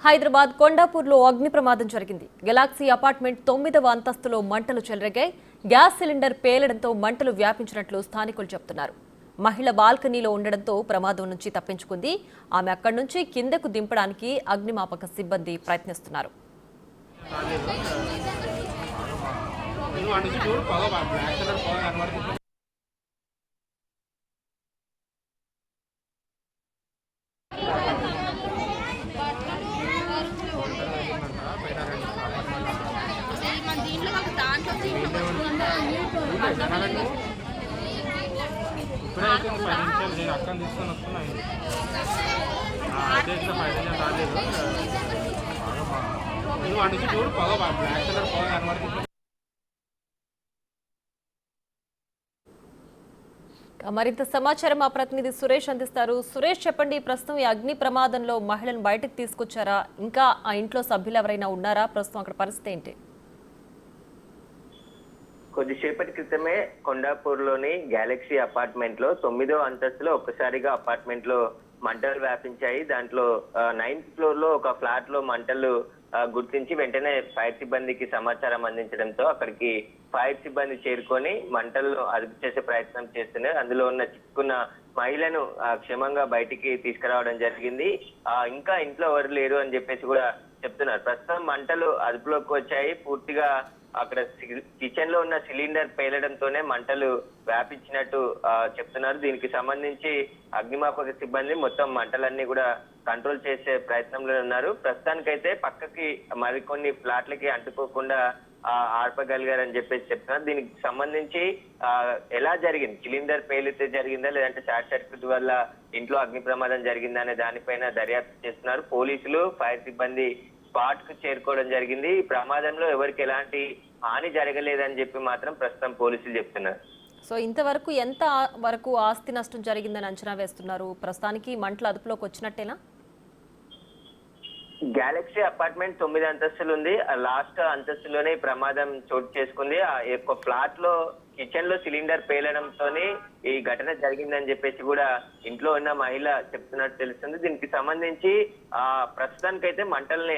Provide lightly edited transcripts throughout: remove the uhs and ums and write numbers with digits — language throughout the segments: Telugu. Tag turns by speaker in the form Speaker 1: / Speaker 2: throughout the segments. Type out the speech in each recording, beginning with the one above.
Speaker 1: హైదరాబాద్ కొండాపూర్లో అగ్ని ప్రమాదం జరిగింది. గెలాక్సీ అపార్ట్మెంట్ 9వ అంతస్తులో మంటలు చెలరేగాయి. గ్యాస్ సిలిండర్ పేలడంతో మంటలు వ్యాపించినట్లు స్థానికులు చెబుతున్నారు. మహిళ బాల్కనీలో ఉండడంతో ప్రమాదం నుంచి తప్పించుకుంది. ఆమె అక్కడి నుంచి కిందకు దింపడానికి అగ్నిమాపక సిబ్బంది ప్రయత్నిస్తున్నారు.
Speaker 2: అక్కడ తీసుకొని వస్తున్నాయి అదే ఇట్లా 5 నిమిషాలు రాలేదు వాడి నుంచి చూడు పొగ బ్లాక్ కలర్ పొగ కనబడుతుంది.
Speaker 1: మరింత సమాచారం మా ప్రతినిధి సురేష్ అందిస్తారు. సురేష్, చెప్పండి, ప్రస్తుతం ఈ అగ్ని ప్రమాదంలో మహిళను బయటకు తీసుకొచ్చారా? ఇంకా ఆ ఇంట్లో సభ్యులు ఎవరైనా ఉన్నారా? ప్రస్తుతం అక్కడ పరిస్థితి ఏంటి?
Speaker 3: కొద్దిసేపటి క్రితమే కొండాపూర్లోని గ్యాలక్సీ అపార్ట్మెంట్ లో 9వ అంతస్తులో ఒక్కసారిగా అపార్ట్మెంట్ లో మంటలు వ్యాపించాయి. దాంట్లో 9th ఫ్లోర్ లో ఒక ఫ్లాట్ లో మంటలు గుర్తించి వెంటనే ఫైర్ సిబ్బందికి సమాచారం అందించడంతో అక్కడికి ఫైర్ సిబ్బంది చేరుకొని మంటలను అదుపు చేసే ప్రయత్నం చేస్తున్నారు. అందులో ఉన్న చిక్కున్న మహిళను క్షేమంగా బయటికి తీసుకురావడం జరిగింది. ఇంకా ఇంట్లో ఎవరు లేరు అని చెప్పేసి కూడా చెప్తున్నారు. ప్రస్తుతం మంటలు అదుపులోకి వచ్చాయి. పూర్తిగా అక్కడ కిచెన్ లో ఉన్న సిలిండర్ పేలడంతోనే మంటలు వ్యాపించినట్టు చెప్తున్నారు. దీనికి సంబంధించి అగ్నిమాపక సిబ్బంది మొత్తం మంటలన్నీ కూడా కంట్రోల్ చేసే ప్రయత్నంలో ఉన్నారు. ప్రస్తుతానికైతే పక్కకి మరికొన్ని ఫ్లాట్లకి అంటుకోకుండా ఆర్పగలిగారని చెప్పేసి చెప్తున్నారు. దీనికి సంబంధించి ఎలా జరిగింది, సిలిండర్ పేలితే జరిగిందా లేదంటే షార్ట్ సర్క్యూట్ వల్ల ఇంట్లో అగ్ని ప్రమాదం జరిగిందా అనే దానిపైన దర్యాప్తు చేస్తున్నారు. పోలీసులు, ఫైర్ సిబ్బంది స్పాట్ కు చేరుకోవడం జరిగింది. ఈ ప్రమాదంలో ఎవరికి ఎలాంటి హాని జరగలేదని చెప్పి మాత్రం ప్రస్తుతం పోలీసులు చెప్తున్నారు.
Speaker 1: సో ఇంతవరకు ఎంత వరకు ఆస్తి నష్టం జరిగిందని అంచనా వేస్తున్నారు? ప్రస్తుతానికి మంటలు అదుపులోకి వచ్చినట్టేనా?
Speaker 3: గ్యాలక్సీ అపార్ట్మెంట్ 9 అంతస్తులు ఉంది. లాస్ట్ అంతస్తులోనే ప్రమాదం చోటు చేసుకుంది. ఆ యొక్క ఫ్లాట్ లో కిచెన్ లో సిలిండర్ పేలడంతో ఈ ఘటన జరిగిందని చెప్పేసి కూడా ఇంట్లో ఉన్న మహిళ చెప్తున్నట్టు తెలుస్తుంది. దీనికి సంబంధించి ప్రస్తుతానికైతే మంటల్ని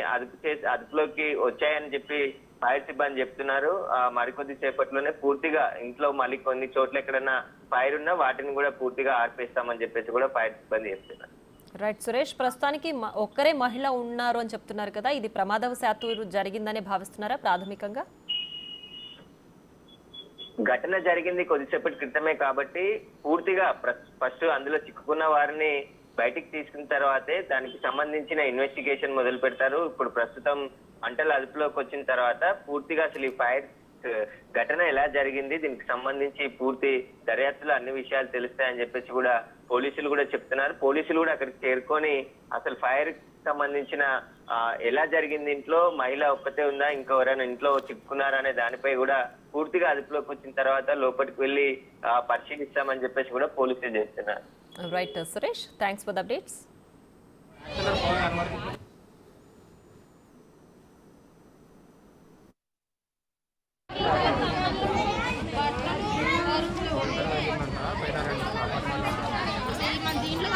Speaker 3: అదుపులోకి వచ్చాయని చెప్పి ఫైర్ సిబ్బంది చెప్తున్నారు. మరికొద్ది సేపట్లోనే పూర్తిగా ఇంట్లో మళ్ళీ కొన్ని చోట్ల ఎక్కడన్నా ఫైర్ ఉన్నా వాటిని కూడా పూర్తిగా ఆర్పేస్తామని చెప్పేసి కూడా ఫైర్ సిబ్బంది చెప్తున్నారు.
Speaker 1: రైట్ సురేష్, ప్రస్తుతానికి ఒక్కరే మహిళ ఉన్నారు అని చెప్తున్నారు కదా, ఇది ప్రమాదవశాత్తు జరిగిందని భావిస్తున్నారా ప్రాథమికంగా?
Speaker 3: ఘటన జరిగింది కొద్దిసేపటి క్రితమే కాబట్టి పూర్తిగా ఫస్ట్ అందులో చిక్కుకున్న వారిని బయటికి తీసుకున్న తర్వాతే దానికి సంబంధించిన ఇన్వెస్టిగేషన్ మొదలు పెడతారు. ఇప్పుడు ప్రస్తుతం మంటలు అదుపులోకి వచ్చిన తర్వాత పూర్తిగా అసలు ఈ ఫైర్ ఘటన ఎలా జరిగింది, దీనికి సంబంధించి పూర్తి దర్యాప్తులో అన్ని విషయాలు తెలుస్తాయని చెప్పేసి కూడా పోలీసులు కూడా చెప్తున్నారు. పోలీసులు కూడా అక్కడికి చేరుకొని అసలు ఫైర్ సంబంధించిన ఎలా జరిగింది, ఇంట్లో మహిళ ఒక్కతే ఉందా, ఇంకెవరైనా ఇంట్లో చిక్కున్నారా అనే దానిపై కూడా పూర్తిగా అదుపులోకి వచ్చిన తర్వాత లోపలికి వెళ్ళి పరిశీలిస్తామని చెప్పేసి కూడా పోలీసులు చెప్తున్నారు.
Speaker 1: Right Suresh, thanks for the updates.
Speaker 2: దీంట్లో